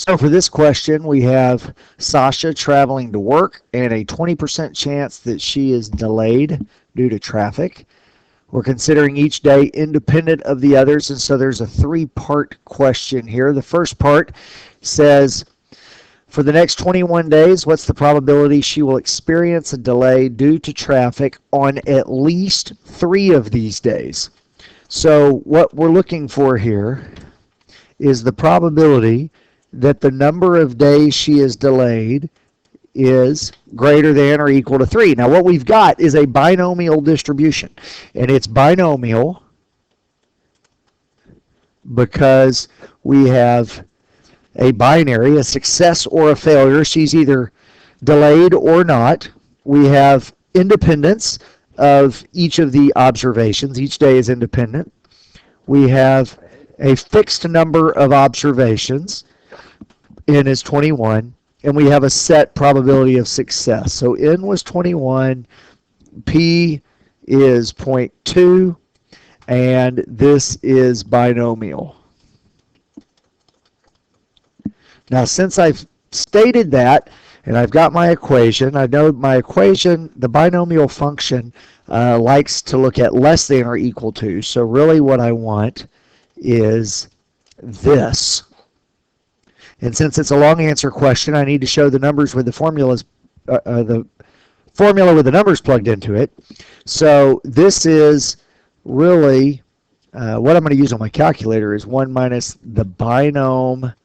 So for this question, we have Sasha traveling to work and a 20% chance that she is delayed due to traffic. We're considering each day independent of the others, and so there's a three-part question here. The first part says, for the next 21 days, what's the probability she will experience a delay due to traffic on at least 3 of these days? So what we're looking for here is the probability that the number of days she is delayed is greater than or equal to 3. Now what we've got is a binomial distribution, and it's binomial because we have a binary, a success or a failure. She's either delayed or not. We have independence of each of the observations. Each day is independent. We have a fixed number of observations. N is 21, and we have a set probability of success. So N was 21, P is 0.2, and this is binomial. Now, since I've stated that, and I've got my equation, I know my equation, the binomial function, likes to look at less than or equal to. So really what I want is this. And since it's a long answer question, I need to show the numbers with the formulas, the formula with the numbers plugged into it. So this is really, what I'm going to use on my calculator is 1 minus the binom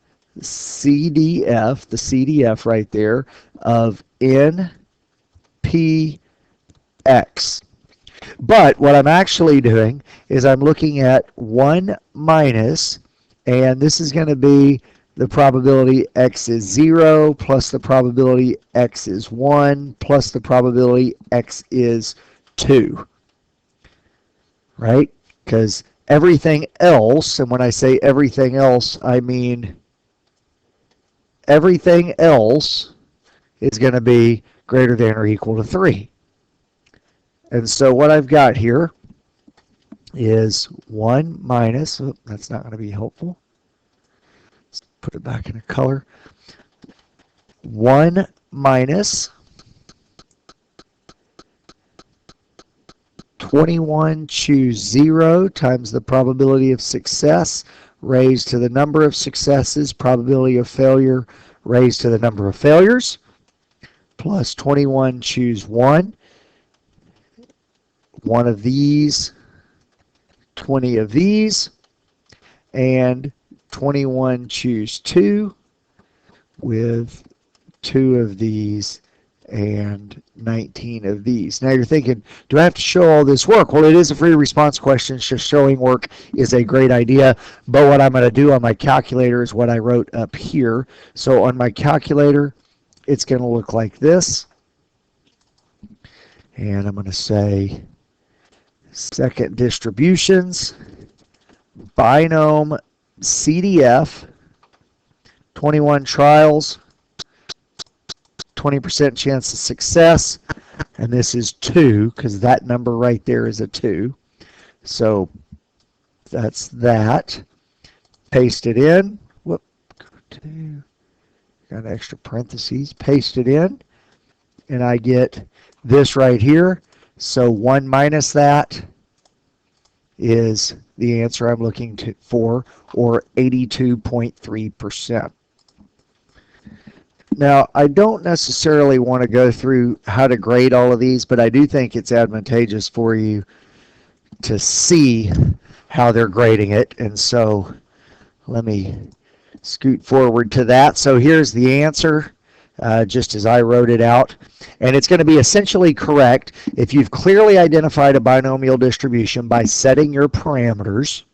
CDF, the CDF right there, of NPX. But what I'm actually doing is I'm looking at 1 minus, and this is going to be the probability x is 0 plus the probability x is 1 plus the probability x is 2. Right? Because everything else, and when I say everything else, I mean everything else is going to be greater than or equal to 3. And so what I've got here is 1 minus, oh, that's not going to be helpful. Let's put it back in a color. 1 minus 21, choose 0 times the probability of success raised to the number of successes, probability of failure raised to the number of failures, plus 21, choose 1. 1 of these, 20 of these, and 21, choose 2 with 2 of these and 19 of these. Now you're thinking, do I have to show all this work? Well, it is a free response question, so showing work is a great idea, but what I'm going to do on my calculator is what I wrote up here. So on my calculator, it's going to look like this, and I'm going to say second distributions, binom CDF, 21 trials, 20% chance of success, and this is 2 because that number right there is a 2. So that's that. Paste it in. Whoop. Got extra parentheses. Paste it in, and I get this right here. So 1 minus that is the answer I'm looking for, or 82.3%. Now, I don't necessarily want to go through how to grade all of these, but I do think it's advantageous for you to see how they're grading it. And so let me scoot forward to that. So here's the answer, just as I wrote it out. And it's going to be essentially correct if you've clearly identified a binomial distribution by setting your parameters.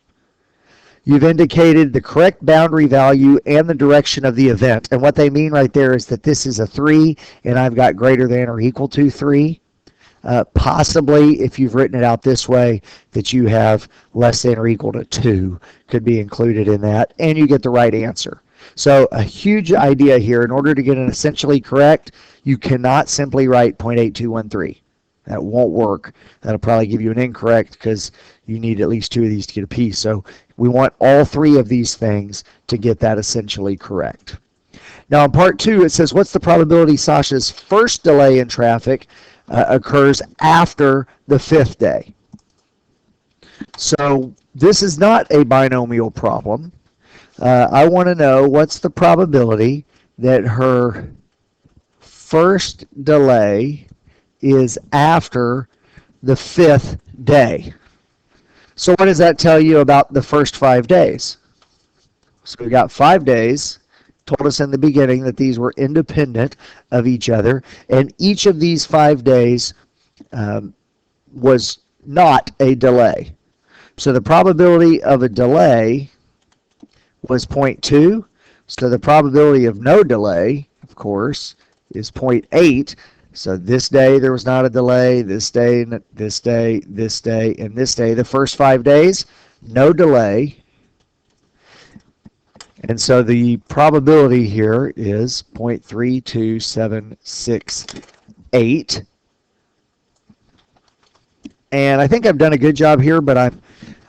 You've indicated the correct boundary value and the direction of the event. And what they mean right there is that this is a 3, and I've got greater than or equal to 3. Possibly, if you've written it out this way, that you have less than or equal to 2 could be included in that, and you get the right answer. So a huge idea here. In order to get an essentially correct, you cannot simply write 0.8213. That won't work. That'll probably give you an incorrect because you need at least 2 of these to get a P. So we want all 3 of these things to get that essentially correct. Now in part 2, it says, what's the probability Sasha's first delay in traffic occurs after the 5th day? So this is not a binomial problem. I want to know what's the probability that her first delay is after the 5th day. So what does that tell you about the first 5 days? So we got 5 days, told us in the beginning that these were independent of each other, and each of these 5 days was not a delay. So the probability of a delay was 0.2. So the probability of no delay, of course, is 0.8. So this day there was not a delay, this day, this day, this day, and this day. The first 5 days, no delay. And so the probability here is 0.32768. And I think I've done a good job here, but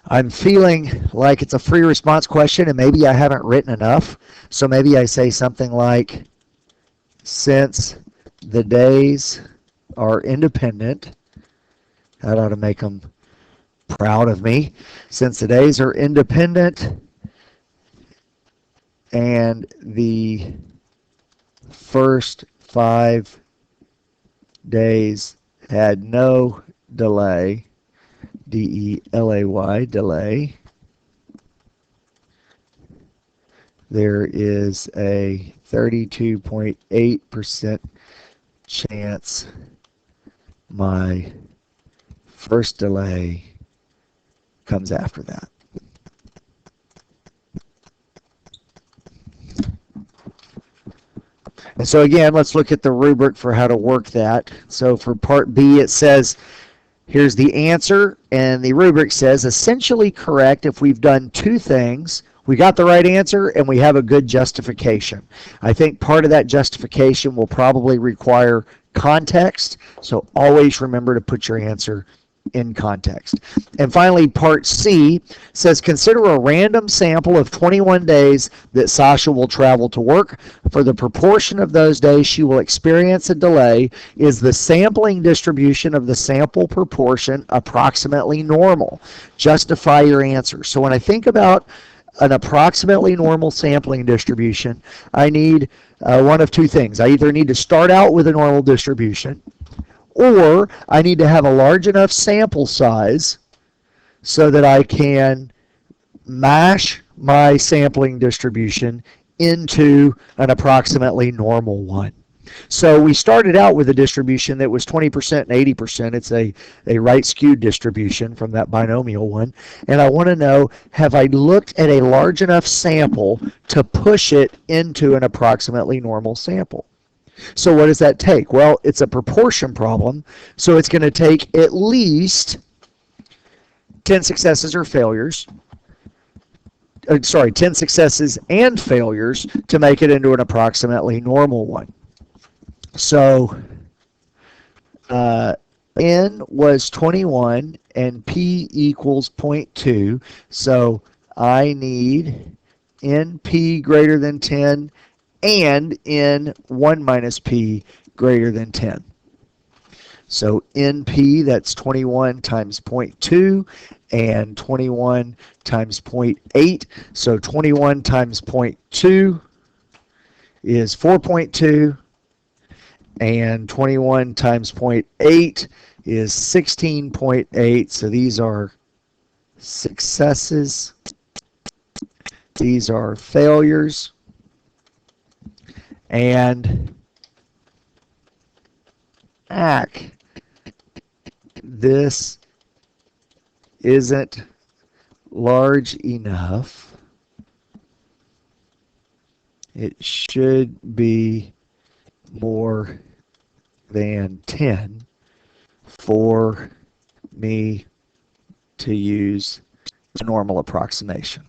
I'm feeling like it's a free response question, and maybe I haven't written enough. So maybe I say something like, since the days are independent, that ought to make them proud of me. Since the days are independent and the first 5 days had no delay, D-E-L-A-Y, delay, there is a 32.8% chance my first delay comes after that. And so again, let's look at the rubric for how to work that. So for part B, it says, here's the answer, and the rubric says essentially correct if we've done 2 things. We got the right answer and we have a good justification. I think part of that justification will probably require context, so always remember to put your answer in context. And finally, part C says consider a random sample of 21 days that Sasha will travel to work. For the proportion of those days she will experience a delay, is the sampling distribution of the sample proportion approximately normal? Justify your answer. So when I think about an approximately normal sampling distribution, I need one of 2 things. I either need to start out with a normal distribution, or I need to have a large enough sample size so that I can mash my sampling distribution into an approximately normal one. So we started out with a distribution that was 20% and 80%. It's a right skewed distribution from that binomial one. And I want to know, have I looked at a large enough sample to push it into an approximately normal sample? So what does that take? Well, it's a proportion problem, so it's going to take at least 10 successes or failures. 10 successes and failures to make it into an approximately normal one. So N was 21 and P equals 0.2. So I need NP greater than 10 and N1 minus P greater than 10. So NP, that's 21 times 0.2 and 21 times 0.8. So 21 times 0.2 is 4.2. And 21 times 0.8 is 16.8. So these are successes. These are failures. And this isn't large enough. It should be more than 10 for me to use a normal approximation.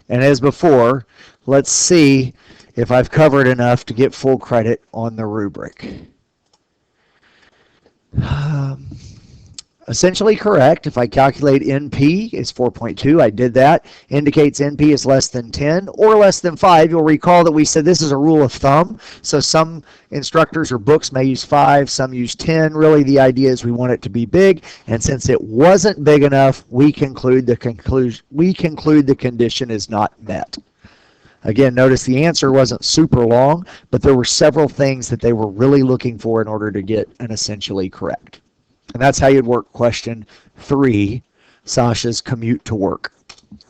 And as before, let's see if I've covered enough to get full credit on the rubric. essentially correct. If I calculate NP, it's 4.2. I did that. Indicates NP is less than 10 or less than 5. You'll recall that we said this is a rule of thumb. So some instructors or books may use 5, some use 10. Really, the idea is we want it to be big. And since it wasn't big enough, we conclude the condition is not met. Again, notice the answer wasn't super long, but there were several things that they were really looking for in order to get an essentially correct. And that's how you'd work question 3, Sasha's commute to work.